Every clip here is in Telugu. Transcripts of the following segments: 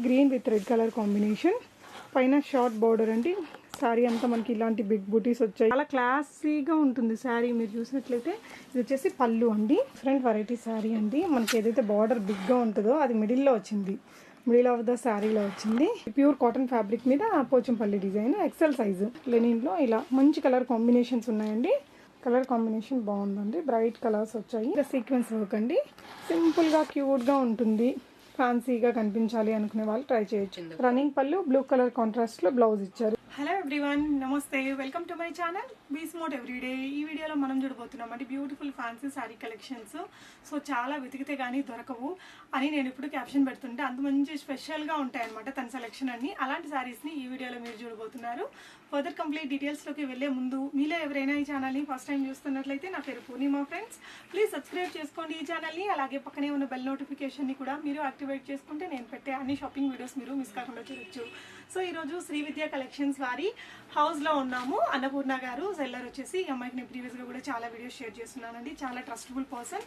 Green with red colour combination, పైన షార్ట్ బార్డర్ అండి. శారీ అంతా మనకి ఇలాంటి బిగ్ బూటీస్ వచ్చాయి. చాలా క్లాసీగా ఉంటుంది శారీ. మీరు చూసినట్లయితే ఇది వచ్చేసి పళ్ళు అండి. డిఫరెంట్ వెరైటీ శారీ అండి. మనకి ఏదైతే బార్డర్ బిగ్గా ఉంటుందో అది మిడిల్లో వచ్చింది, మిడిల్ ఆఫ్ ద శారీలో వచ్చింది. ప్యూర్ కాటన్ ఫ్యాబ్రిక్ మీద పోచంపల్లి డిజైన్, ఎక్సెల్ సైజు లెనిన్లో. ఇలా మంచి కలర్ కాంబినేషన్స్ ఉన్నాయండి. కలర్ కాంబినేషన్ బాగుందండి, బ్రైట్ కలర్స్ వచ్చాయి. ఇంకా సీక్వెన్స్ వర్క్ అండి, సింపుల్గా క్యూట్గా ఉంటుంది. ఫ్యాన్సీగా కనిపించాలి అనుకునే వాళ్ళు ట్రై చేయొచ్చు. రన్నింగ్ పళ్ళు, బ్లూ కలర్ కాంట్రాస్ట్ లో బ్లౌజ్ ఇచ్చారు. హలో ఎవ్రీవన్, నమస్తే, welcome to my channel be smart everyday. ఈ వీడియోలో మనం చూడబోతున్నాం అంటే beautiful fancy saree collections. So చాలా వెతికితే కానీ దొరకవు అని నేను ఇప్పుడు క్యాప్షన్ పెడుతుంటే అంత మంచి స్పెషల్గా ఉంటాయి అనమాట తన సెలెక్షన్ అన్ని. అలాంటి శారీస్ని ఈ వీడియోలో మీరు చూడబోతున్నారు. ఫర్దర్ కంప్లీట్ డీటెయిల్స్లోకి వెళ్ళే ముందు మీలో ఎవరైనా ఈ ఛానల్ని ఫస్ట్ టైం చూస్తున్నట్లయితే నా పేరు పూర్ణిమ ఫ్రెండ్స్. ప్లీజ్ సబ్స్క్రైబ్ చేసుకోండి ఈ ఛానల్ని. అలాగే పక్కనే ఉన్న బెల్ నోటిఫికేషన్ని కూడా మీరు యాక్టివేట్ చేసుకుంటే నేను పెట్టే అన్ని షాపింగ్ వీడియోస్ మీరు మిస్ కాకుండా చూడొచ్చు. సో ఈరోజు శ్రీ విద్యా కలెక్షన్స్ వారి హౌస్లో ఉన్నాము. అన్నపూర్ణ గారు సెల్లర్ వచ్చేసి ఈ అమ్మాయికి నేను ప్రీవియస్గా కూడా చాలా వీడియోస్ షేర్ చేస్తున్నానండి. చాలా ట్రస్టబుల్ పర్సన్.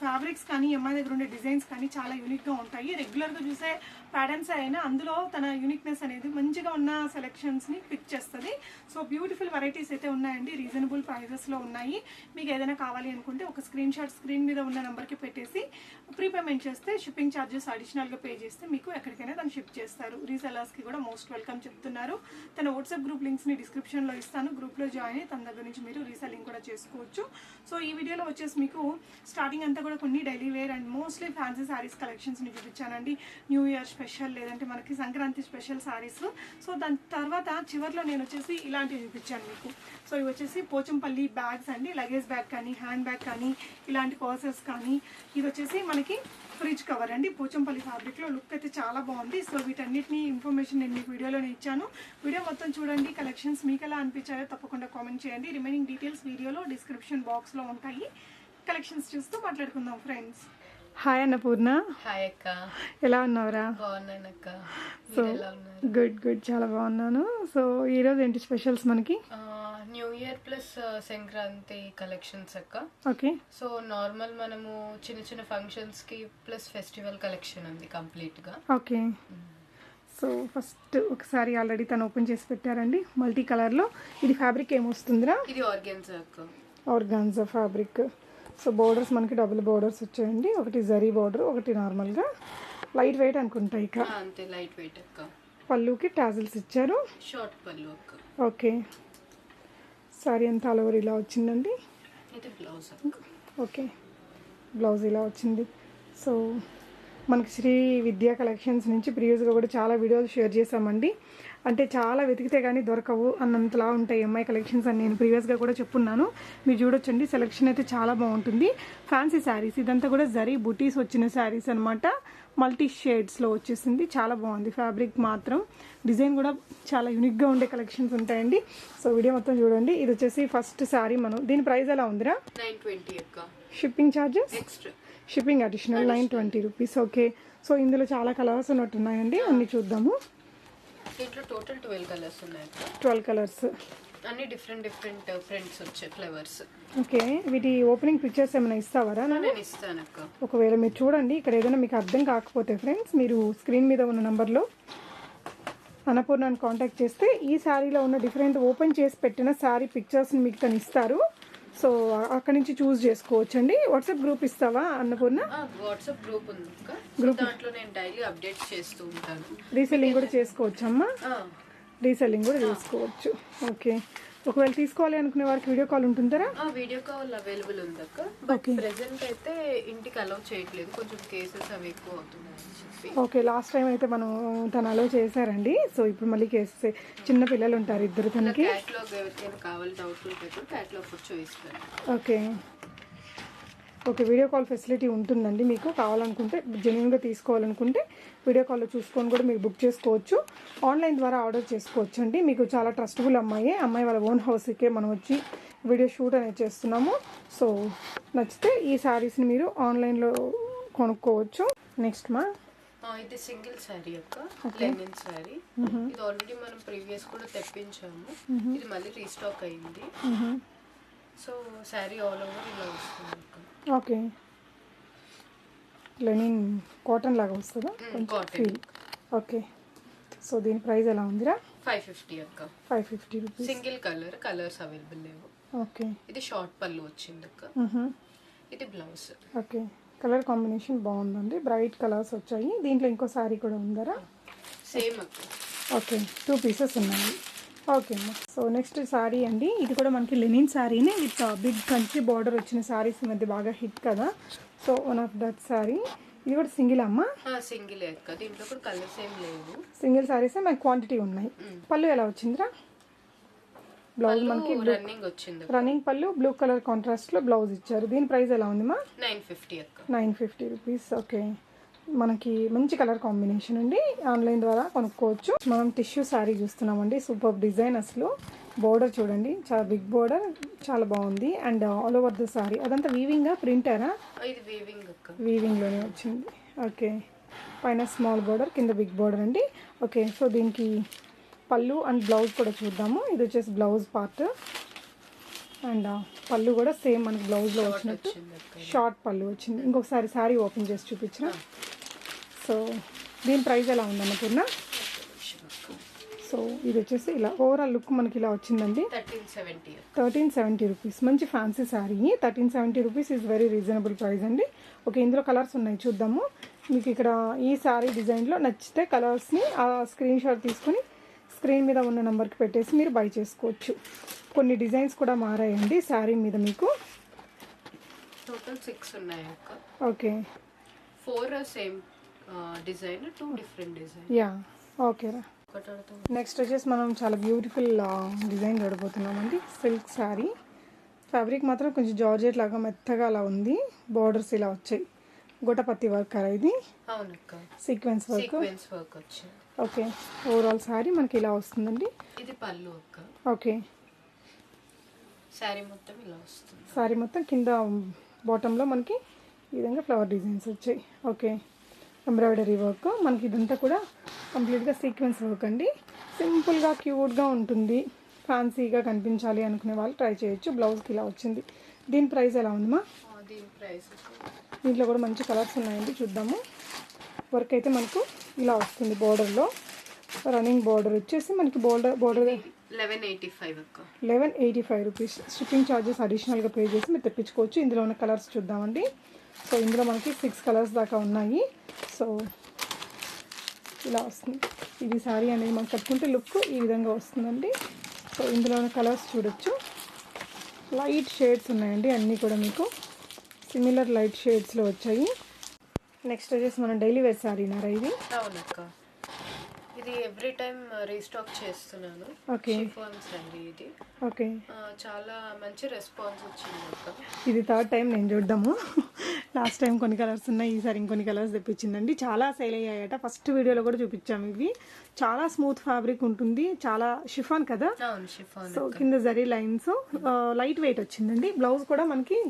ఫ్యాబ్రిక్స్ కానీ అమ్మాయి దగ్గర ఉండే డిజైన్స్ కానీ చాలా యూనిక్గా ఉంటాయి. రెగ్యులర్గా చూసే ప్యాటర్న్స్ అయినా అందులో తన యూనిక్నెస్ అనేది మంచిగా ఉన్న సెలెక్షన్స్ని పిక్ చేస్తుంది. సో బ్యూటిఫుల్ వెరైటీస్ అయితే ఉన్నాయండి, రీజనబుల్ ప్రైజెస్లో ఉన్నాయి. మీకు ఏదైనా కావాలి అనుకుంటే ఒక స్క్రీన్ షాట్ స్క్రీన్ మీద ఉన్న నెంబర్కి పెట్టేసి ప్రీపేమెంట్ చేస్తే షిప్పింగ్ ఛార్జెస్ అడిషనల్గా పే చేస్తే మీకు ఎక్కడికైనా తను షిప్ చేస్తారు. రీసెలర్స్కి కూడా మోస్ట్ వెల్కమ్ చెప్తున్నారు. తన వాట్సాప్ గ్రూప్ లింక్స్ని డిస్క్రిప్షన్లో ఇస్తాను. గ్రూప్లో జాయిన్ అయ్యి తన దగ్గర నుంచి మీరు రీసెల్లింగ్ కూడా చేసుకోవచ్చు. సో ఈ వీడియోలో వచ్చేసి మీకు స్టార్టింగ్ అంతా కూడా కొన్ని daily wear and mostly fancy saris కలెక్షన్స్ని చూపించానండి. న్యూ ఇయర్ స్పెషల్ లేదంటే మనకి సంక్రాంతి స్పెషల్ శారీస్. సో దాని తర్వాత చివరిలో నేను వచ్చేసి ఇలాంటివి చూపించాను మీకు. సో ఇవి వచ్చేసి పోచంపల్లి బ్యాగ్స్ అండి, లగేజ్ బ్యాగ్ కానీ హ్యాండ్ బ్యాగ్ కానీ ఇలాంటి పర్సెస్ కానీ. ఇది వచ్చేసి మనకి ఫ్రిడ్జ్ కవర్ అండి, పోచంపల్లి ఫ్యాబ్రిక్లో. లుక్ అయితే చాలా బాగుంది. సో వీటన్నిటిని ఇన్ఫర్మేషన్ నేను మీకు వీడియోలోనే ఇచ్చాను. వీడియో మొత్తం చూడండి. కలెక్షన్స్ మీకు ఎలా అనిపించాయో తప్పకుండా కామెంట్ చేయండి. రిమైనింగ్ డీటెయిల్స్ వీడియోలో డిస్క్రిప్షన్ బాక్స్లో ఉంటాయి. కలెక్షన్స్ చూస్తూ మాట్లాడుకుందాం ఫ్రెండ్స్. హాయ్ అన్నపూర్ణ. హాయ్ అక్క, ఎలా ఉన్నావురా? బాగున్నాను అక్క. సో గుడ్ గుడ్, చాలా బాగున్నాను. సో ఈరోజు ఏంటి స్పెషల్స్ మనకి? New year plus Sankranti collections అక్క. ఓకే. సో నార్మల్ మనము చిన్న చిన్న ఫంక్షన్స్ కి ప్లస్ ఫెస్టివల్ కలెక్షన్ ఉంది కంప్లీట్ గా. ఓకే. సో ఫస్ట్ ఒకసారి ఆల్రెడీ తను ఓపెన్ చేసి పెట్టారండి, మల్టీ కలర్ లో. ఇది ఫ్యాబ్రిక్ ఏమొస్తుందిరా? ఇది ఆర్గాన్జా అక్క. Organza fabric. సో బోర్డర్స్ మనకి డబుల్ బోర్డర్స్ వచ్చాయండి. ఒకటి జరీ బోర్డర్, ఒకటి నార్మల్గా. లైట్ వెయిట్ అనుకుంటా. ఇక అంతే, లైట్ వెయిట్ అక్క. పళ్ళుకి టాజిల్స్ ఇచ్చారు. షార్ట్ పళ్ళు అక్క. ఓకే. సారీ అంతా ఆల్ ఓవర్ ఇలా వచ్చిందండి. ఇది బ్లౌజ్ అక్క. ఓకే, బ్లౌజ్ ఇలా వచ్చింది. సో మనకి శ్రీ విద్యా కలెక్షన్స్ నుంచి ప్రీవియస్గా కూడా చాలా వీడియోలు షేర్ చేసామండి. అంటే చాలా వెతికితే కానీ దొరకవు అన్నంతలా ఉంటాయి ఎంఐ కలెక్షన్స్ అని నేను ప్రీవియస్గా కూడా చెప్పున్నాను. మీరు చూడొచ్చండి, సెలెక్షన్ అయితే చాలా బాగుంటుంది. ఫ్యాన్సీ శారీస్, ఇదంతా కూడా జరీ బుటీస్ వచ్చిన శారీస్ అనమాట. మల్టీ షేడ్స్లో వచ్చేసింది. చాలా బాగుంది ఫ్యాబ్రిక్ మాత్రం. డిజైన్ కూడా చాలా యూనిక్గా ఉండే కలెక్షన్స్ ఉంటాయండి. సో వీడియో మొత్తం చూడండి. ఇది వచ్చేసి ఫస్ట్ శారీ. మనం దీని ప్రైస్ ఎలా ఉందిరా? 920 అక్క. Shipping charges extra, shipping additional 920 rupees. Okay. So ఇందులో చాలా కలర్స్ ఉన్నట్టున్నాయండి, అన్ని చూద్దాము. దీంట్లో టోటల్ 12 కలర్స్ ఉన్నాయి. 12 కలర్స్, అన్ని డిఫరెంట్ డిఫరెంట్ ప్రింట్స్ వచ్చాయి, ఫ్లేవర్స్. ఓకే. వీటి ఓపెనింగ్ పిక్చర్స్ ఏమైనా ఇస్తావరా? నేను ఇస్తాను అక్క. ఒకవేళ మీరు చూడండి, ఇక్కడ ఏదైనా మీకు అర్థం కాకపోతే ఫ్రెండ్స్, మీరు స్క్రీన్ మీద ఉన్న నంబర్లో అన్నపూర్ణని కాంటాక్ట్ చేస్తే ఈ శారీలో ఉన్న డిఫరెంట్ ఓపెన్ చేసి పెట్టిన శారీ పిక్చర్స్ని మీకు తను ఇస్తారు. సో అక్కడి నుంచి చూస్ చేసుకోవచ్చు అండి. వాట్సాప్ గ్రూప్ ఇస్తావా అన్నపూర్ణ? వాట్సాప్ గ్రూప్ ఉంది అక్క. దాంట్లో నేను డైలీ అప్డేట్ చేస్తూ ఉంటాను. రీసెల్లింగ్ కూడా చేసుకోవచ్చు అమ్మా, రీసెల్లింగ్ కూడా చేసుకోవచ్చు. ఓకే. ఒకవేళ తీసుకోవాలి అనుకునే వారికి వీడియో కాల్ ఉంటుందా? వీడియో కాల్ అవైలబుల్ ఉంది అక్క. బట్ ప్రెసెంట్ అయితే ఇంటికి అలౌ చేయట్లేదు, కొంచెం కేసెస్ అవి ఎక్కువ అవుతున్నాయని చెప్పి. ఓకే. లాస్ట్ టైం అయితే మనం తను అలౌ చేశారండి. సో ఇప్పుడు మళ్ళీ కేసెస్, చిన్న పిల్లలు ఉంటారు ఇద్దరు తనకి. క్యాటలాగ్ ఎవరికైనా కావాలి, డౌట్ఫుల్ అయితే క్యాటలాగ్ కూడా చూపిస్తాను. Okay. Okay, video call facility ఉంటుందండి. మీకు కావాలనుకుంటే, జెన్యున్గా తీసుకోవాలనుకుంటే వీడియో కాల్లో చూసుకొని కూడా మీరు బుక్ చేసుకోవచ్చు. ఆన్లైన్ ద్వారా ఆర్డర్ చేసుకోవచ్చు అండి. మీకు చాలా ట్రస్టబుల్ అమ్మాయి వాళ్ళ ఓన్ హౌస్కే మనం వచ్చి వీడియో షూట్ అనేది చేస్తున్నాము. సో నచ్చితే ఈ శారీస్ని మీరు ఆన్లైన్లో కొనుక్కోవచ్చు. నెక్స్ట్ మా ఇది సింగిల్ శారీ అక్క, లెనిన్ శారీ. ఇది ఆల్రెడీ మనం ప్రీవియస్ కూడా తెప్పించాము. ఇది మళ్ళీ రీస్టాక్ అయింది. సో శారీ ఆల్ ఓవర్ ఇలా వస్తుంది అక్క. ఓకే. లెనిన్ కాటన్ లాగా వస్తుందా? కాటన్. ఓకే. సో దీని ప్రైస్ ఎలా ఉందిరా? 550 అక్క. 550 రూపీస్. సింగిల్ కలర్స్ అవైలబుల్ లేవు. ఓకే. ఇది షార్ట్ పళ్ళు వచ్చింది అక్క. ఇది బ్లౌజ్. ఓకే. కలర్ కాంబినేషన్ బాగుందండి, బ్రైట్ కలర్స్ వచ్చాయి. దీంట్లో ఇంకో సారీ కూడా ఉందరా? సేమ్ అక్క. ఓకే, 2 పీసెస్ ఉన్నాయి. ఓకే అమ్మా. సో నెక్స్ట్ సారీ అండి, ఇది కూడా మనకి లెనిన్ సారీనే విత్ బిగ్ కంచి బార్డర్ వచ్చిన సారీస్ మధ్య బాగా హిట్ కదా. So one of that sorry. ఇది కూడా సింగిల్ అమ్మా? సింగిల్ అక్క. దీంట్లో కూడా కలర్స్ ఏం లేవు, సింగిల్ సారీస్ మనకి క్వాంటిటీ ఉన్నాయి. పళ్ళు ఎలా వచ్చిందిరా? బ్లౌజ్ మనకి రన్నింగ్ వచ్చింది. రన్నింగ్ పళ్ళు, బ్లూ కలర్ కాంట్రాస్ట్ లో బ్లౌజ్ ఇచ్చారు. దీని ప్రైస్ ఎలా ఉందిమా? 950 అక్క. 950 రూపీస్. ఓకే, మనకి మంచి కలర్ కాంబినేషన్ అండి, ఆన్లైన్ ద్వారా కొనుక్కోవచ్చు. మనం టిష్యూ శారీ చూస్తున్నామండి, సూపర్ డిజైన్. అసలు బోర్డర్ చూడండి, చాలా బిగ్ బోర్డర్, చాలా బాగుంది. And all over the sorry అదంతా వీవింగ్ ప్రింటరా? ఇది వీవింగ్ అక్క. వీవింగ్ లోనే వచ్చింది. ఓకే, పైన స్మాల్ బోర్డర్, కింద బిగ్ బోర్డర్ అండి. ఓకే, సో దీనికి పళ్ళు అండ్ బ్లౌజ్ కూడా చూద్దాము. ఇది వచ్చేసి బ్లౌజ్ పార్ట్, అండ్ పళ్ళు కూడా సేమ్ మనకి బ్లౌజ్లో వచ్చినట్టు షార్ట్ పళ్ళు వచ్చింది. ఇంకొకసారి శారీ ఓపెన్ చేసి చూపించిన. సో దీని ప్రైస్ ఎలా ఉందన్న పూర్ణ? సో ఇది వచ్చేసి ఇలా ఓవరాల్ లుక్ మనకి ఇలా వచ్చిందండి. 1370 రూపీస్. మంచి fancy sari. 1370 rupees is very reasonable price అండి. ఓకే, ఇందులో కలర్స్ ఉన్నాయి, చూద్దాము. మీకు ఇక్కడ ఈ శారీ డిజైన్లో నచ్చితే కలర్స్ని ఆ స్క్రీన్ షాట్ తీసుకొని స్క్రీన్ మీద ఉన్న నెంబర్కి పెట్టేసి మీరు బై చేసుకోవచ్చు. కొన్ని డిజైన్స్ కూడా మారాయండి శారీ మీద. మీకు టోటల్ 6 ఉన్నాయి అక్క. Okay, 4 same design, 2 different design. Yeah, ఓకేరా. నెక్స్ట్ వచ్చేసి మనం చాలా బ్యూటిఫుల్ డిజైన్ చూడబోతున్నామండి. సిల్క్ శారీ. ఫ్యాబ్రిక్ మాత్రం కొంచెం జార్జెట్ లాగా మెత్తగా అలా ఉంది. బార్డర్స్ ఇలా వచ్చాయి. గోటపత్తి వర్క్ కదా ఇది? అవునక్క. సీక్వెన్స్ వర్క్ వచ్చింది. ఓకే, ఓవరాల్ శారీ మనకి ఇలా వస్తుందండి. ఇది పళ్ళు అక్క. ఓకే, శారీ మొత్తం ఇలా వస్తుంది. శారీ మొత్తం కింద బాటంలో మనకి ఈ విధంగా ఫ్లవర్ డిజైన్స్ వచ్చాయి. Okay, embroidery work. మనకి ఇదంతా కూడా కంప్లీట్గా సీక్వెన్స్ వర్క్ అండి. సింపుల్గా క్యూట్గా ఉంటుంది. ఫ్యాన్సీగా కనిపించాలి అనుకునే వాళ్ళు ట్రై చేయొచ్చు. బ్లౌజ్కి ఇలా వచ్చింది. దీని ప్రైస్ ఎలా ఉందమ్మా? దీని ప్రైస్ దీంట్లో కూడా మంచి కలర్స్ ఉన్నాయండి, చూద్దాము. వర్క్ అయితే మనకు ఇలా వస్తుంది. బోర్డర్లో రన్నింగ్ బోర్డర్ వచ్చేసి మనకి బోర్డర్ 1185 అక్క. 1185 రూపీస్. షిప్పింగ్ ఛార్జెస్ అడిషనల్గా పే చేసి మీరు తెప్పించుకోవచ్చు. ఇందులో ఉన్న కలర్స్ చూద్దామండి. సో ఇందులో మనకి 6 కలర్స్ దాకా ఉన్నాయి. సో ఇలా వస్తుంది. ఇది శారీ అనేది మనం కట్టుకుంటే లుక్ ఈ విధంగా వస్తుందండి. సో ఇందులో ఉన్న కలర్స్ చూడొచ్చు. లైట్ షేడ్స్ ఉన్నాయండి, అన్నీ కూడా మీకు సిమిలర్ లైట్ షేడ్స్లో వచ్చాయి. నెక్స్ట్ వచ్చేసి మనం డైలీ వేర్ శారీనారా ఇది? అవునక్క. ఇది ఎవ్రీ టైం రీస్టాక్ చేస్తున్నాను. ఓకే, షిఫాన్ శారీ ఇది. ఓకే, చాలా మంచి రెస్పాన్స్ వచ్చింది అక్క. ఇది 3rd టైం నేను చూడ్డాము. లాస్ట్ టైం కొన్ని కలర్స్ ఉన్నాయి, ఈసారి ఇంకొన్ని కలర్స్ తెప్పించిందండి. చాలా సేల్ అయ్యాయట. ఫస్ట్ వీడియోలో కూడా చూపించాము. ఇవి చాలా స్మూత్ ఫ్యాబ్రిక్ ఉంటుంది, చాలా షిఫాన్ కదా. అవును, షిఫాన్. సో కింద జరీ లైన్స్, లైట్ వెయిట్ వచ్చిందండి. బ్లౌజ్ కూడా మనకి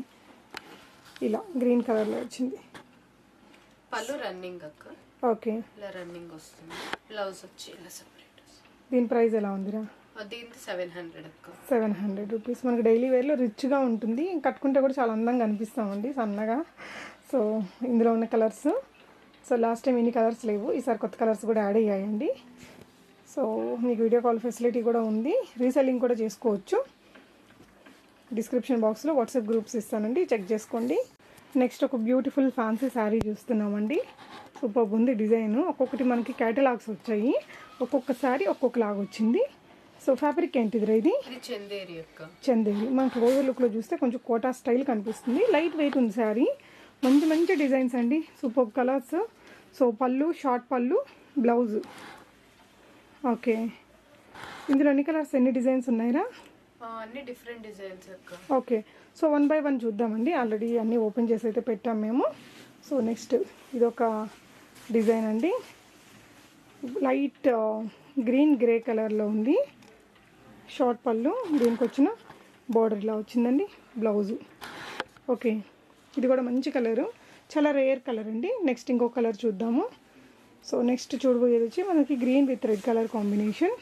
ఇలా గ్రీన్ కలర్లో వచ్చింది. పళ్ళు రన్నింగ్ అక్క. ఓకే, ఇలా రన్నింగ్ వస్తుంది. బ్లౌజ్ వచ్చి ఇలా సెపరేట్. దీని ప్రైస్ ఎలా ఉందిరా? దీనికి 700 అక్క. 700 రూపీస్. మనకి డైలీ వేర్లో రిచ్గా ఉంటుంది, కట్టుకుంటే కూడా చాలా అందంగా అనిపిస్తామండి, సన్నగా. సో ఇందులో ఉన్న కలర్స్, సో లాస్ట్ టైం ఇన్ని కలర్స్ లేవు, ఈసారి కొత్త కలర్స్ కూడా యాడ్ అయ్యాయండి. సో మీకు వీడియో కాల్ ఫెసిలిటీ కూడా ఉంది, రీసెల్లింగ్ కూడా చేసుకోవచ్చు. డిస్క్రిప్షన్ బాక్స్లో వాట్సాప్ గ్రూప్స్ ఇస్తానండి, చెక్ చేసుకోండి. నెక్స్ట్ ఒక బ్యూటిఫుల్ ఫ్యాన్సీ శారీ చూస్తున్నామండి. సూపర్ ఉంది డిజైన్. ఒక్కొక్కటి మనకి క్యాటలాగ్స్ వచ్చాయి, ఒక్కొక్క శారీ ఒక్కొక్కలాగా వచ్చింది. సో ఫ్యాబ్రిక్ ఏంటిదిరా ఇది? చందేరి అక్క. చందేరి. మనకి ఓవర్ లుక్లో చూస్తే కొంచెం కోటా స్టైల్ కనిపిస్తుంది. లైట్ వెయిట్ ఉంది శారీ. మంచి మంచి డిజైన్స్ అండి, సూపర్ కలర్స్. సో పళ్ళు, షార్ట్ పళ్ళు, బ్లౌజ్. ఓకే, ఇందులో ఎన్ని కలర్స్, ఎన్ని డిజైన్స్ ఉన్నాయిరా? అన్ని డిఫరెంట్ డిజైన్స్ అక్క. ఓకే, సో 1 by 1 చూద్దామండి. ఆల్రెడీ అన్నీ ఓపెన్ చేసి అయితే పెట్టాం మేము. సో నెక్స్ట్ ఇదొక డిజైన్ అండి, లైట్ గ్రీన్ గ్రే కలర్లో ఉంది. షార్ట్ పళ్ళు, దీనికి వచ్చిన బార్డర్ ఇలా వచ్చిందండి. బ్లౌజు. ఓకే, ఇది కూడా మంచి కలరు, చాలా రేర్ కలర్ అండి. నెక్స్ట్ ఇంకో కలర్ చూద్దాము. సో నెక్స్ట్ చూడబోయేది వచ్చి మనకి green with red colour combination.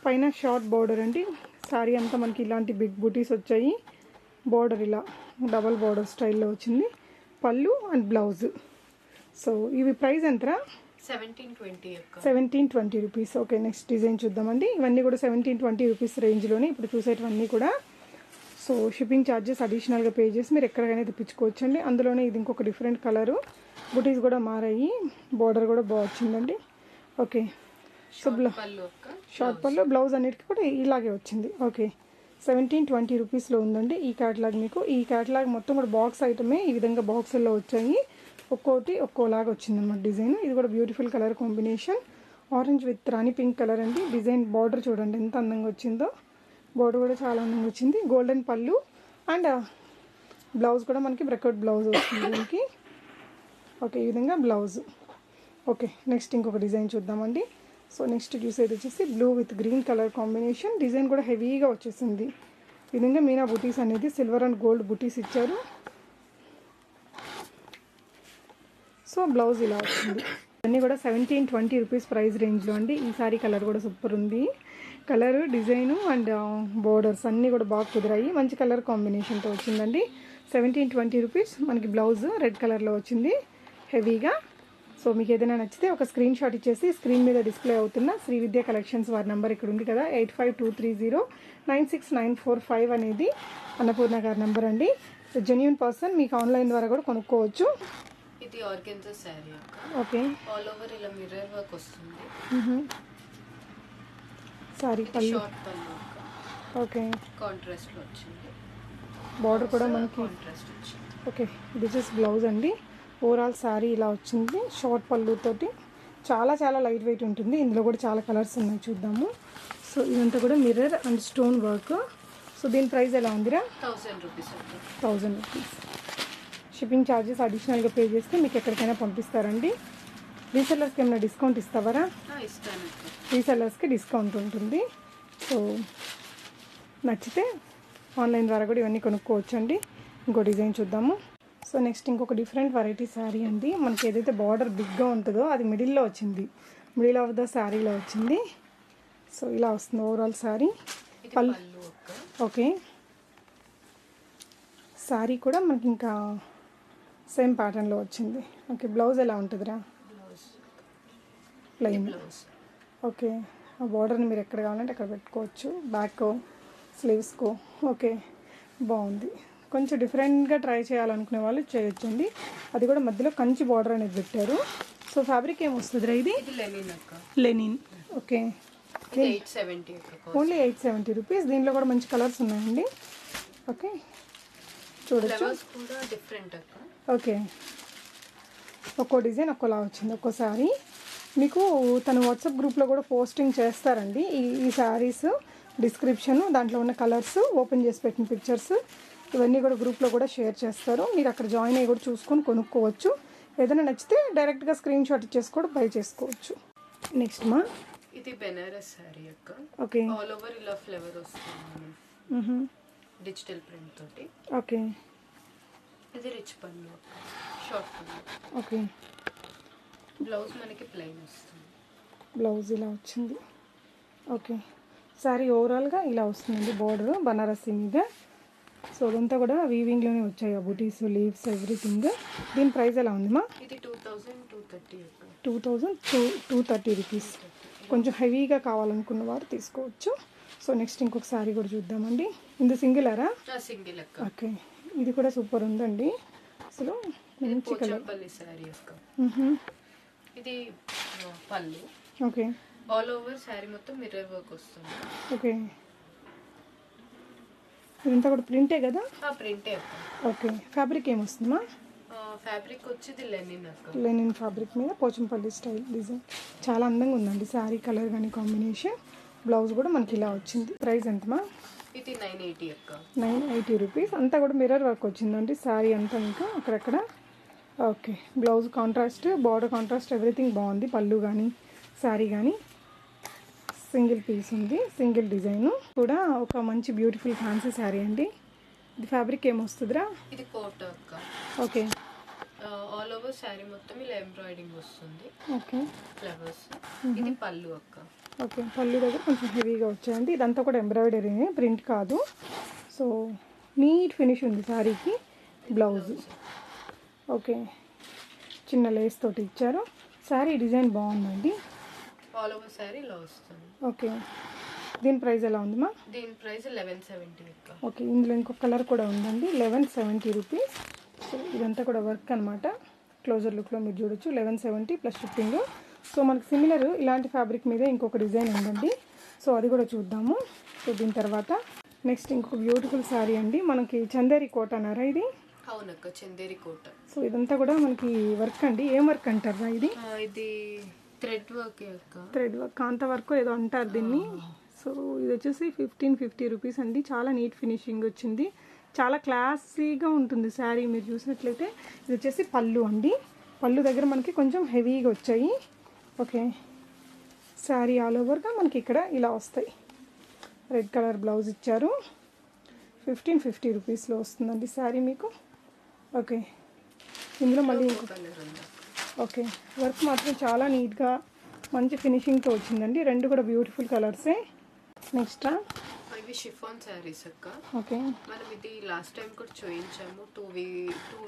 పైన షార్ట్ బార్డర్ అండి. శారీ అంతా మనకి ఇలాంటి బిగ్ బూటీస్ వచ్చాయి. బార్డర్ ఇలా డబల్ బార్డర్ స్టైల్లో వచ్చింది. పళ్ళు అండ్ బ్లౌజ్. సో ఇవి ప్రైస్ ఎంతరా? 1720 అక్క. 1720 రూపీస్. ఓకే, నెక్స్ట్ డిజైన్ చూద్దామండి. ఇవన్నీ కూడా 1720 రూపీస్ రేంజ్లోనే ఇప్పుడు చూసేటివన్నీ కూడా. సో షిప్పింగ్ ఛార్జెస్ అడిషనల్గా పే చేసి మీరు ఎక్కడికైనా తెప్పించుకోవచ్చు అండి. అందులోనే ఇది ఇంకొక డిఫరెంట్ కలరు, బుటీస్ కూడా మారాయి, బార్డర్ కూడా బాగా వచ్చిందండి. ఓకే, సో షార్ట్ పళ్ళు, బ్లౌజ్ అన్నిటికీ కూడా ఇలాగే వచ్చింది. ఓకే, 1720 రూపీస్లో ఉందండి ఈ క్యాటలాగ్. మీకు ఈ క్యాటలాగ్ మొత్తం కూడా బాక్స్ ఐటమే, ఈ విధంగా బాక్సుల్లో వచ్చాయి. ఒక్కోటి ఒక్కోలాగా వచ్చిందన్నమాట డిజైన్. ఇది కూడా beautiful colour combination, orange with Rani pink colour అండి. డిజైన్ బార్డర్ చూడండి ఎంత అందంగా వచ్చిందో, బార్డర్ కూడా చాలా అందంగా వచ్చింది. గోల్డెన్ పళ్ళు అండ్ బ్లౌజ్ కూడా మనకి బ్రకౌట్ బ్లౌజ్ వస్తుంది దీనికి. ఓకే, ఈ విధంగా బ్లౌజ్. ఓకే, నెక్స్ట్ ఇంకొక డిజైన్ చూద్దామండి. సో నెక్స్ట్ చూసేది వచ్చేసి blue with green colour combination. Design కూడా హెవీగా వచ్చేసింది. ఈ విధంగా మీనా బుటీస్ అనేది సిల్వర్ అండ్ గోల్డ్ బుటీస్ ఇచ్చారు. సో బ్లౌజ్ ఇలా వచ్చింది. అన్నీ కూడా 1720 రూపీస్ ప్రైస్ రేంజ్లో అండి. ఈ సారీ కలర్ కూడా సూపర్ ఉంది. కలరు, డిజైను అండ్ బోర్డర్స్ అన్నీ కూడా బాగా కుదిరాయి. మంచి కలర్ కాంబినేషన్తో వచ్చిందండి. 1720 రూపీస్. మనకి బ్లౌజ్ రెడ్ కలర్లో వచ్చింది హెవీగా. సో మీకు ఏదైనా నచ్చితే ఒక స్క్రీన్ షాట్ ఇచ్చేసి స్క్రీన్ మీద డిస్ప్లే అవుతున్న శ్రీ విద్యా కలెక్షన్స్ వారి నెంబర్ ఇక్కడ ఉంది కదా, 8523096945 అనేది అన్నపూర్ణ గారి నెంబర్ అండి. సో జెన్యూన్ పర్సన్, మీకు ఆన్లైన్ ద్వారా కూడా కొనుక్కోవచ్చు. ఇది ఆర్గెన్జా శారీ అక్క. ఓకే, ఆల్ ఓవర్ ఇలా మిర్రర్ వర్క్ వస్తుంది. సారీ పళ్ళు, షార్ట్ పళ్ళు అక్క. ఓకే, కాంట్రాస్ట్ లో వచ్చింది. బార్డర్ కూడా మనకి కాంట్రాస్ట్ వచ్చింది. ఓకే, ఇది జస్ట్ బ్లౌజ్ అండి. ఓవరాల్ శారీ ఇలా వచ్చింది షార్ట్ పళ్ళుతోటి. చాలా చాలా లైట్ వెయిట్ ఉంటుంది. ఇందులో కూడా చాలా కలర్స్ ఉన్నాయి, చూద్దాము. సో ఇదంతా కూడా mirror and stone work. So దీని ప్రైస్ ఎలా ఉందిరా? 1000 రూపీస్ అక్క. 1000 రూపీస్. షిప్పింగ్ ఛార్జెస్ అడిషనల్గా పే చేస్తే మీకు ఎక్కడికైనా పంపిస్తారండి. రీసెల్లర్స్కి ఏమైనా డిస్కౌంట్ ఇస్తావరా? ఇస్తాను అక్క. రీసెల్లర్స్కి డిస్కౌంట్ ఉంటుంది. సో నచ్చితే ఆన్లైన్ ద్వారా కూడా ఇవన్నీ కొనుక్కోవచ్చండి. ఇంకో డిజైన్ చూద్దాము. సో నెక్స్ట్ ఇంకొక డిఫరెంట్ వెరైటీ శారీ అండి. మనకి ఏదైతే బార్డర్ బిగ్గా ఉంటుందో అది మిడిల్లో వచ్చింది, మిడిల్ ఆఫ్ ద శారీలో వచ్చింది. సో ఇలా వస్తుంది ఓవరాల్ శారీ. పళ్ళు, ఓకే, శారీ కూడా మనకి ఇంకా సేమ్ ప్యాటర్న్లో వచ్చింది. ఓకే, బ్లౌజ్ ఎలా ఉంటుందిరా? ప్లెయిన్. ఓకే, ఆ బార్డర్ని మీరు ఎక్కడ కావాలంటే అక్కడ పెట్టుకోవచ్చు, బ్యాక్ స్లీవ్స్కో. ఓకే, బాగుంది. కొంచెం డిఫరెంట్గా ట్రై చేయాలనుకునే వాళ్ళు చేయొచ్చండి. అది కూడా మధ్యలో కంచి బార్డర్ అనేది పెట్టారు. సో ఫ్యాబ్రిక్ ఏమొస్తుందిరా ఇది? లెనిన్ అక్క. లెనిన్. Okay, 870 only 870 rupees. దీంట్లో కూడా మంచి కలర్స్ ఉన్నాయండి. ఓకే, చూడొచ్చు. డిఫరెంట్ అక్క. ఓకే, ఒక్కో డిజైన్ ఒక్కోలా వచ్చింది ఒక్కోసారి. మీకు తను వాట్సాప్ గ్రూప్లో కూడా పోస్టింగ్ చేస్తారండి ఈ శారీస్ డిస్క్రిప్షన్, దాంట్లో ఉన్న కలర్స్, ఓపెన్ చేసి పెట్టిన పిక్చర్స్ ఇవన్నీ కూడా గ్రూప్లో కూడా షేర్ చేస్తారు. మీరు అక్కడ జాయిన్ అయ్యి కూడా చూసుకొని కొనుక్కోవచ్చు. ఏదైనా నచ్చితే డైరెక్ట్గా స్క్రీన్ షాట్ ఇచ్చేసి కూడా బై చేసుకోవచ్చు. నెక్స్ట్ మా ఇది బెనారస్ శారీ అక్క. ఓకే, ఆల్ ఓవర్ ఇలా ఫ్లవర్ వస్తుంది డిజిటల్ ప్రింట్ తోటి. ఓకే, ఇది రిచ్ పళ్ళు అక్క, షార్ట్ పళ్ళు. ఓకే, బ్లౌజ్ మనకి ప్లెయిన్ వస్తుంది. బ్లౌజ్ ఇలా వచ్చింది. ఓకే, శారీ ఓవరాల్గా ఇలా వస్తుందండి. బార్డర్ బనారసి మీద. సో అదంతా కూడా వీవింగ్లోనే వచ్చాయి, ఆ బుటీస్, లీవ్స్, ఎవ్రీథింగ్. దీని ప్రైస్ ఎలా ఉంది మా? ఇది 2230 అక్క. 2230 రూపీస్. కొంచెం హెవీగా కావాలనుకున్న వారు తీసుకోవచ్చు. సో నెక్స్ట్ ఇంకొక శారీ కూడా చూద్దామండి. ఇది సింగిలరా? సింగిల్ అక్క. ఓకే, ఇది కూడా సూపర్ ఉందండి. అసలు మంచి కలర్. శారీ అక్క. ఇది పళ్ళు. ఓకే, ఆల్ ఓవర్ శారీ మొత్తం మిర్రర్ వర్క్ వస్తుంది. ఓకే, ఇదంతా కూడా ప్రింటే కదా? ప్రింటే అక్క. ఓకే, ఫ్యాబ్రిక్ ఏమొస్తుందమ్మా? ఫ్యాబ్రిక్ వచ్చేది లెనిన్ అక్క. లెనిన్ ఫ్యాబ్రిక్ మీద పోచంపల్లి స్టైల్ డిజైన్. చాలా అందంగా ఉందండి శారీ కలర్ కానీ కాంబినేషన్. బ్లౌజ్ కూడా మనకి ఇలా వచ్చింది. ప్రైస్ ఎంతమా? ఇది 980 అక్క. 980 రూపీస్. అంతా కూడా మిర్రర్ వర్క్ వచ్చిందండి శారీ అంతా. ఇంకా అక్కడక్కడ okay, blouse contrast, border contrast, everything బాగుంది. పళ్ళు కానీ శారీ కానీ సింగిల్ పీస్ ఉంది, సింగిల్ డిజైన్ కూడా. ఒక మంచి బ్యూటిఫుల్ ఫ్యాన్సీ శారీ అండి. ఇది ఫ్యాబ్రిక్ ఏమొస్తుందిరా? ఇది కోట్ అక్క. ఓకే, ఆల్ ఓవర్ శారీ మొత్తం ఇలా ఎంబ్రాయిడింగ్ వస్తుంది. Okay, flowers. ఇది పళ్ళు అక్క. ఓకే, పళ్ళు దగ్గర కొంచెం హెవీగా వచ్చాయండి. ఇదంతా కూడా ఎంబ్రాయిడరీ, ప్రింట్ కాదు. సో నీట్ ఫినిష్ ఉంది శారీకి. బ్లౌజ్ ఓకే, చిన్న లేస్ తోటి ఇచ్చారు. శారీ డిజైన్ బాగుందండి. ఆల్ ఓవర్ శారీ ఇలా వస్తుంది. ఓకే, దీని ప్రైస్ ఎలా ఉందమ్మా? దీని ప్రైస్ 1170 అక్క. ఓకే, ఇందులో ఇంకొక కలర్ కూడా ఉందండి, 1170 రూపీస్. సో ఇదంతా కూడా వర్క్ అనమాట. క్లోజర్ లుక్లో మీరు చూడొచ్చు, 1170 ప్లస్ షిప్పింగ్. సో మనకు సిమిలర్ ఇలాంటి ఫ్యాబ్రిక్ మీద ఇంకొక డిజైన్ ఉందండి, సో అది కూడా చూద్దాము. సో దీని తర్వాత నెక్స్ట్ ఇంకొక బ్యూటిఫుల్ శారీ అండి, మనకి చందేరి కోట అన్నారా ఇది? అవునక్క, చందేరి కోట. సో ఇదంతా కూడా మనకి వర్క్ అండి, ఏం వర్క్ అంటారా ఇది? ఇది థ్రెడ్ వర్క్ అక్క. థ్రెడ్ వర్క్, కాంత వర్క్ ఏదో అంటారు దీన్ని. సో ఇది వచ్చేసి 1550 రూపీస్ అండి. చాలా నీట్ ఫినిషింగ్ వచ్చింది, చాలా క్లాసీగా ఉంటుంది శారీ. మీరు చూసినట్లయితే ఇది వచ్చేసి పళ్ళు అండి, పళ్ళు దగ్గర మనకి కొంచెం హెవీగా వచ్చాయి. ఓకే, శారీ ఆల్ ఓవర్గా మనకి ఇక్కడ ఇలా వస్తాయి. రెడ్ కలర్ బ్లౌజ్ ఇచ్చారు. 1550 రూపీస్లో వస్తుందండి శారీ మీకు. ఓకే, ఇందులో మళ్ళీ ఇంకొక కలర్ ఉంది. ఓకే, వర్క్ మాత్రం చాలా నీట్గా మంచి ఫినిషింగ్తో వచ్చిందండి. రెండు కూడా బ్యూటిఫుల్ కలర్సే. నెక్స్ట్ ఇవి షిఫాన్ శారీస్ అక్క. ఓకే, మనం ఇది లాస్ట్ టైం కూడా చూయించాము, టూ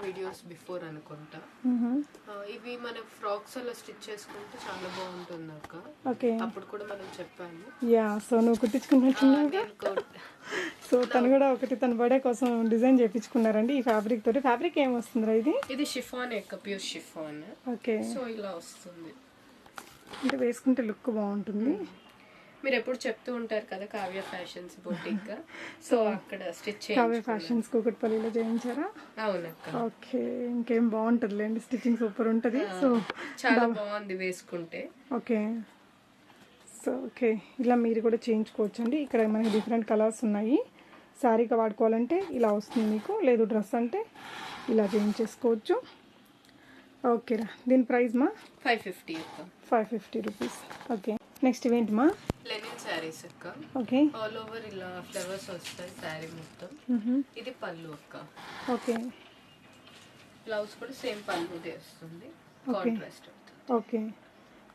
వీడియోస్ బిఫోర్ అనుకుంటా. ఇవి మన ఫ్రాక్స్ అలా స్టిచ్ చేసుకుంటే చాలా బాగుంటుంది అక్క. ఓకే, అప్పుడు కూడా మనం చెప్పాము. యా, సో నువ్వు కుట్టించుకున్నట్టున్నావు. సో తను కూడా ఒకటి తన బర్త్డే కోసం డిజైన్ చేయించుకున్నారండి ఈ ఫ్యాబ్రిక్ తోటి. ఫ్యాబ్రిక్ ఏం వస్తుందిరా ఇది? ఇది షిఫాన్ అక్క, ప్యూర్ షిఫాన్. ఓకే, సో ఇలా వస్తుంది, అంటే వేసుకుంటే లుక్ బాగుంటుంది. మీరు ఎప్పుడు చెప్తూ ఉంటారు కదా కావ్య ఫ్యాషన్స్ బొటిక్, సో అక్కడ స్టిచ్ కావ్య ఫ్యాషన్స్ కూకట్పల్లిలో చేయించారా? అవునక్క. ఓకే, ఇంకేం బాగుంటుందిలేండి, స్టిచ్చింగ్ సూపర్ ఉంటుంది. సో చాలా బాగుంది వేసుకుంటే. ఓకే, సో ఓకే, ఇలా మీరు కూడా చేయించుకోవచ్చు అండి. ఇక్కడ మనకి డిఫరెంట్ కలర్స్ ఉన్నాయి. శారీగా వాడుకోవాలంటే ఇలా వస్తుంది మీకు, లేదు డ్రెస్ అంటే ఇలా చేయించేసుకోవచ్చు. ఓకేరా, దీని ప్రైస్ మా 550 అక్క. 550 రూపీస్. ఓకే, నెక్స్ట్ ఇవేంటి మా? లెనిన్ శారీస్ అక్క. ఓకే, ఆల్ ఓవర్ ఇలా ఫ్లవర్స్ వస్తాయి శారీ మొత్తం. ఇది పళ్ళు అక్క. ఓకే, బ్లౌజ్ కూడా సేమ్ పళ్ళుదే వస్తుంది, కాంట్రాస్ట్. ఓకే,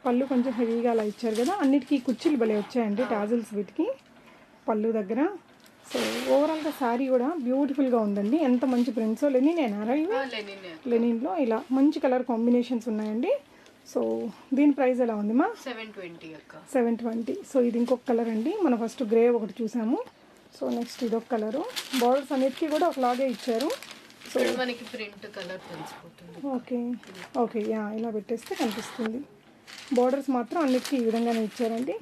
పళ్ళు కొంచెం హెవీగా అలా ఇచ్చారు కదా, అన్నిటికీ కుర్చీలు భలే వచ్చాయండి, టాజిల్స్ వీటికి పళ్ళు దగ్గర. సో ఓవరాల్గా శారీ కూడా బ్యూటిఫుల్గా ఉందండి. ఎంత మంచి ప్రింట్స్. లెనినేనారా ఇవి? లెనిన్లో ఇలా మంచి కలర్ కాంబినేషన్స్ ఉన్నాయండి. సో దీని ప్రైస్ ఎలా ఉంది మా? 720 అక్క. 720. సో ఇది ఇంకొక కలర్ అండి, మనం ఫస్ట్ గ్రే ఒకటి చూసాము. సో నెక్స్ట్ ఇదొక కలరు. బార్డర్స్ అన్నిటికీ కూడా ఒకలాగే ఇచ్చారు. సో మనకి ప్రింట్ కలర్ తెలిసిపోతుంది. ఓకే, ఓకే, యా, ఇలా పెట్టేస్తే కనిపిస్తుంది. బార్డర్స్ మాత్రం అన్నిటికీ ఈ విధంగానే ఇచ్చారండి.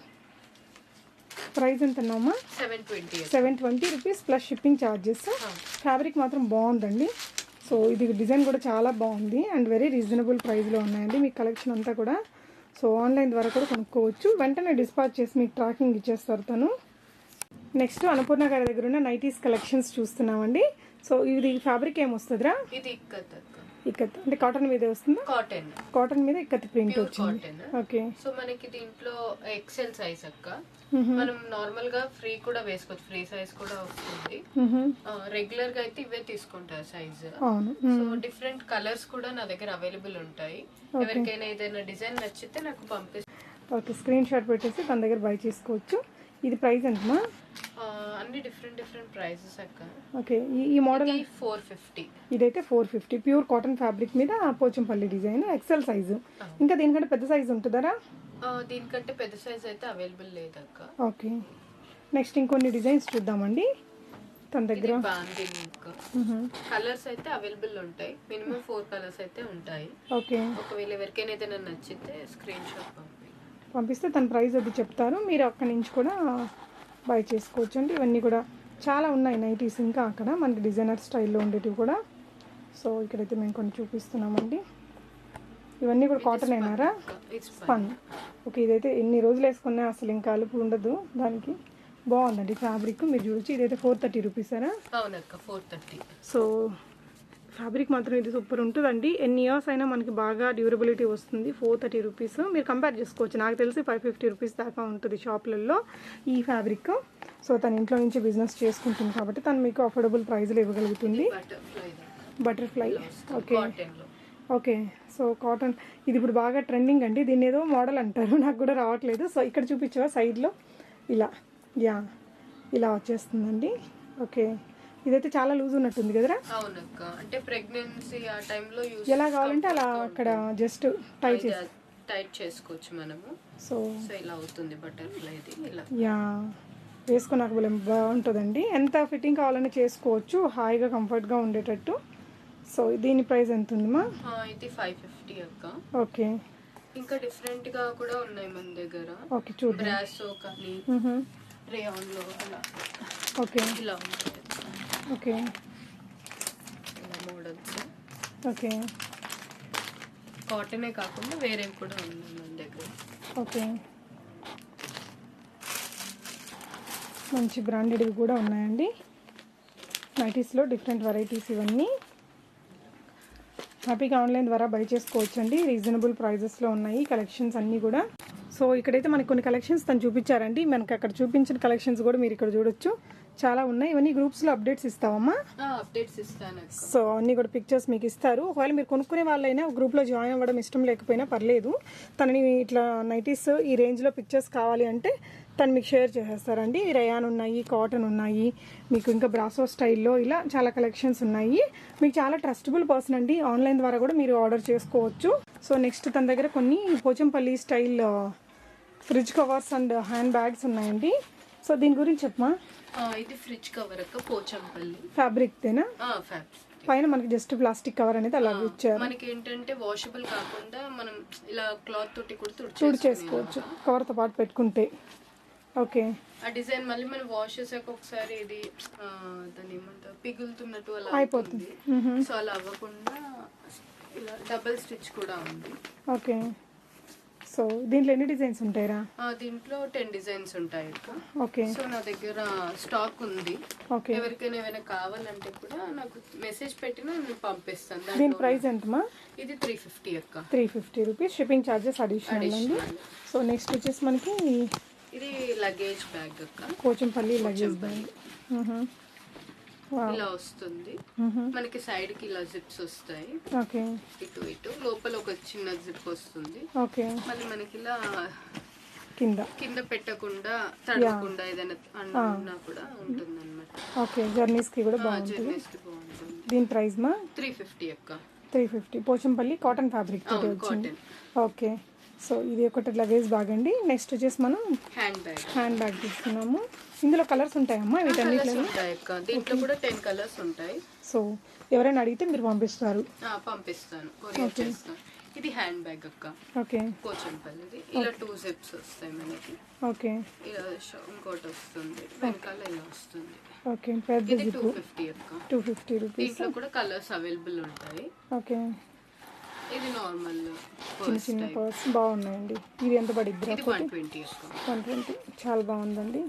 ప్రైస్ ఎంత అన్నామా? 720 rupees plus shipping charges. Fabric మాత్రం బాగుందండి. సో ఇది డిజైన్ కూడా చాలా బాగుంది అండ్ వెరీ రీజనబుల్ ప్రైస్లో ఉన్నాయండి మీకు కలెక్షన్ అంతా కూడా. సో ఆన్లైన్ ద్వారా కూడా కొనుక్కోవచ్చు, వెంటనే డిస్పాచ్ చేసి మీకు ట్రాకింగ్ ఇచ్చేస్తారు తను. నెక్స్ట్ అన్నపూర్ణ గారి దగ్గర ఉన్న నైటీస్ కలెక్షన్స్ చూస్తున్నామండి. సో ఇది ఫ్యాబ్రిక్ ఏమొస్తుందిరా? ఇది ఇక్కత్ అక్క. ఇక్కత్ అంటే కాటన్ మీద వస్తుందా? కాటన్. కాటన్ మీద ఇక్కత్ ప్రింట్ వచ్చింది. ఓకే, సో మనకి దీంట్లో ఎక్సెల్ సైజ్ అక్క. మనం నార్మల్ గా ఫ్రీ కూడా వేసుకోవచ్చు, ఫ్రీ సైజ్ కూడా వస్తుంది. రెగ్యులర్ గా అయితే ఇవే తీసుకుంటారు సైజ్. సో డిఫరెంట్ కలర్స్ కూడా నా దగ్గర అవైలబుల్ ఉంటాయి. ఎవరికైనా ఏదైనా డిజైన్ నచ్చితే నాకు పంపిస్తాను. ఓకే, స్క్రీన్ షాట్ పెట్టేసి తన దగ్గర బై చేసుకోవచ్చు. ఇది ప్రైస్ ఎంతమా? అన్ని డిఫరెంట్ ప్రైసెస్ అక్క. ఓకే, ఈ మోడల్ 450. ఇదైతే 450 ప్యూర్ కాటన్ ఫ్యాబ్రిక్ మీద పోచంపల్లి డిజైన్, ఎక్సెల్ సైజు. ఇంకా దీనికంటే పెద్ద సైజు ఉంటుందా? దీనికంటే పెద్ద సైజ్ అయితే అవైలబుల్ లేదక్క. ఓకే, నెక్స్ట్ ఇంకొన్ని డిజైన్స్ చూద్దామండి తన దగ్గర. కలర్స్ అయితే అవైలబుల్ ఉంటాయి, మినిమం 4 కలర్స్ అయితే ఉంటాయి. ఓకే, ఒకవేళ ఎవరికైనా ఏదైనా నచ్చితే స్క్రీన్ షాట్ పంపిస్తే తన ప్రైస్ అది చెప్తారు, మీరు అక్కడి నుంచి కూడా బై చేసుకోవచ్చు అండి. ఇవన్నీ కూడా చాలా ఉన్నాయి నైటీస్ ఇంకా అక్కడ మనకి డిజైనర్ స్టైల్లో ఉండేటివి కూడా. సో ఇక్కడైతే మేము కొన్ని చూపిస్తున్నామండి. ఇవన్నీ కూడా కాటన్ అయినారా? స్పన్. ఓకే, ఇదైతే ఎన్ని రోజులు వేసుకున్నా అసలు ఇంకా అలుపు ఉండదు దానికి. బాగుందండి ఫ్యాబ్రిక్, మీరు చూడొచ్చు. ఇదైతే 430 రూపీసారా? అవునక్క, 430. సో ఫ్యాబ్రిక్ మాత్రం ఇది సూపర్ ఉంటుందండి. ఎన్ని ఇయర్స్ అయినా మనకి బాగా డ్యూరబిలిటీ వస్తుంది. 430 రూపీస్ మీరు కంపేర్ చేసుకోవచ్చు. నాకు తెలిసి 550 రూపీస్ దాకా ఉంటుంది షాప్లలో ఈ ఫ్యాబ్రిక్. సో తన ఇంట్లో నుంచి బిజినెస్ చేసుకుంటుంది కాబట్టి తను మీకు అఫోర్డబుల్ ప్రైస్లో ఇవ్వగలుగుతుంది. Butterfly. Okay, okay, so cotton ఇది ఇప్పుడు బాగా ట్రెండింగ్ అండి. దీన్ని ఏదో మోడల్ అంటారు, నాకు కూడా రావట్లేదు. సో ఇక్కడ చూపించవా సైడ్లో ఇలా, యా, ఇలా వచ్చేస్తుందండి. ఓకే, ఇదైతే చాలా లూజ్ ఉన్నట్టుంది కదరా? అవునక్క, అంటే ప్రెగ్నెన్సీ ఆ టైంలో ఎలా కావాలంటే అలా అక్కడ జస్ట్ టై చేసి టైట్ చేసుకోవచ్చు మనము. సో సో ఇలా అవుతుంది బటర్ఫ్లై ఇది ఇలా. యా, వేసుకున్నాక బాగుంటుందండి. ఎంత ఫిట్టింగ్ కావాలని చేసుకోవచ్చు, హాయిగా కంఫర్ట్గా ఉండేటట్టు. సో దీని ప్రైస్ ఎంత ఉందిమా? ఇది 550 అక్క. ఓకే, ఇంకా డిఫరెంట్ గా కూడా ఉన్నాయి మన దగ్గర. ఓకే చూద్దాం. బ్రాసో కానీ రేయాన్ లో అలా ఓకే ఇలా ఉంటుంది. ఓకే ఇలా మోడల్స్. ఓకే కాటనే కాకుండా వేరే కూడా ఉన్నాయి మన దగ్గర. ఓకే, మంచి బ్రాండెడ్వి కూడా ఉన్నాయండి. నైటీస్లో డిఫరెంట్ వెరైటీస్ ఇవన్నీ హ్యాపీగా ఆన్లైన్ ద్వారా బై చేసుకోవచ్చండి. రీజనబుల్ ప్రైజెస్లో ఉన్నాయి కలెక్షన్స్ అన్నీ కూడా. సో ఇక్కడైతే మనకి కొన్ని కలెక్షన్స్ తను చూపించారండి. మనకి అక్కడ చూపించిన కలెక్షన్స్ కూడా మీరు ఇక్కడ చూడొచ్చు, చాలా ఉన్నాయి. ఇవన్నీ గ్రూప్స్లో అప్డేట్స్ ఇస్తావమ్మా? అప్డేట్స్ ఇస్తాను. సో అన్నీ కూడా పిక్చర్స్ మీకు ఇస్తారు. ఒకవేళ మీరు కొనుక్కునే వాళ్ళైనా గ్రూప్లో జాయిన్ అవ్వడం ఇష్టం లేకపోయినా పర్లేదు, తనని ఇట్లా నైటీస్ ఈ రేంజ్లో పిక్చర్స్ కావాలి అంటే తను మీకు షేర్ చేసేస్తారండి. రేయాన్ ఉన్నాయి, కాటన్ ఉన్నాయి, మీకు ఇంకా బ్రాసో స్టైల్లో ఇలా చాలా కలెక్షన్స్ ఉన్నాయి. మీకు చాలా ట్రస్టబుల్ పర్సన్ అండి, ఆన్లైన్ ద్వారా కూడా మీరు ఆర్డర్ చేసుకోవచ్చు. సో నెక్స్ట్ తన దగ్గర కొన్ని Pochampally style fridge covers and hand bags ఉన్నాయండి. సో దీని గురించి చెప్పమా? ఇది ఫ్రిడ్జ్ కవర్ అక్క, పోచంపల్లి ఫ్యాబ్రిక్ తేనా? ఫ్యాబ్రిక్. పైన మనకి జస్ట్ ప్లాస్టిక్ కవర్ అనేది అలా ఇచ్చారు. మనకి ఏంటంటే వాషబుల్ కాకుండా మనం ఇలా క్లాత్ తోటి కూడా తుడిచేసుకోవచ్చు కవర్తో పాటు పెట్టుకుంటే. ఓకే, ఆ డిజైన్ మళ్ళీ మనం వాష్ చేసాక ఒకసారి ఇది దాన్ని ఏమంటారు పిగులుతున్నట్టు అలా అయిపోతుంది. సో అలా అవ్వకుండా ఇలా డబుల్ స్టిచ్ కూడా ఉంది. ఓకే, సో దీంట్లో ఎన్ని డిజైన్స్ ఉంటాయిరా? దీంట్లో 10 డిజైన్స్ ఉంటాయి. ఓకే, సో నా దగ్గర స్టాక్ ఉంది. ఓకే, ఎవరికైనా ఏమైనా కావాలంటే కూడా నాకు మెసేజ్ పెట్టినా నేను పంపిస్తాను. దీని ప్రైస్ ఎంతమా? ఇది 350 అక్క. 350 రూపీస్, షిప్పింగ్ ఛార్జెస్ అడిషనల్ అండి. సో నెక్స్ట్ వచ్చేసి మనకి ఇది లగేజ్ బ్యాగ్ అక్క, పోచంపల్లి లగేజ్ బ్యాగ్. ఇలా వస్తుంది. మనకి సైడ్ కి ఇలా జిప్స్ వస్తాయి. ఓకే, ఇటు ఇటు లోపల ఒక చిన్న జిప్ వస్తుంది. ఓకే, మళ్ళీ మనకి ఇలా కింద పెట్టకుండా తడవకుండా ఏదైనా అన్నా కూడా ఉంటుంది అనమాట. ఓకే, జర్నీస్ కి కూడా బాగుంటుంది. దీని ప్రైస్ మా? 350 అక్క. 350, పోచంపల్లి కాటన్ ఫ్యాబ్రిక్ తోటి వచ్చింది. ఓకే, సో ఇది ఒకటి లగేజ్ బ్యాగ్ అండి. నెక్స్ట్ వచ్చేసి మనం హ్యాండ్ బ్యాగ్ తీసుకున్నాము. ఇందులో కలర్స్ ఉంటాయమ్మా వీటన్నిటిలో? దీంట్లో కూడా 10 కలర్స్ ఉంటాయి. సో ఎవరైనా అడిగితే మీరు పంపిస్తారు? పంపిస్తాను, కొరియర్ చేస్తాను. ఇది హ్యాండ్ బ్యాగ్ అక్క. ఓకే, పోచంపల్లిది. ఇలా 2 జిప్స్ వస్తాయి మనకి. ఓకే, ఇలా ఇంకోటి వస్తుంది, వెనకాల ఇలా వస్తుంది. ఓకే, పెద్ద ఇది 250 అక్క. 250 రూపీస్. దీంట్లో కూడా కలర్స్ అవైలబుల్ ఉంటాయి. ఓకే, ఇది నార్మల్ చిన్న చిన్న పర్స్ బాగున్నాయండి. ఇది ఎంత పడిద్ది? 120 అక్క. 120, చాలా బాగుందండి.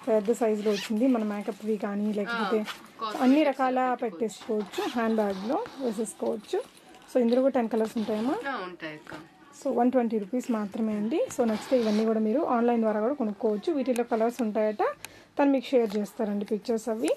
పెద్ద సైజులో వచ్చింది. మన మేకప్వి కానీ లేకపోతే అన్ని రకాల పెట్టేసుకోవచ్చు, హ్యాండ్ బ్యాగ్లో వేసేసుకోవచ్చు. సో ఇందులో కూడా 10 కలర్స్ ఉంటాయమ్మా? ఉంటాయి అక్క. సో 120 రూపీస్ మాత్రమే అండి. సో నెక్స్ట్ ఇవన్నీ కూడా మీరు ఆన్లైన్ ద్వారా కూడా కొనుక్కోవచ్చు. వీటిలో కలర్స్ ఉంటాయట, తను మీకు షేర్ చేస్తారండి పిక్చర్స్ అవి.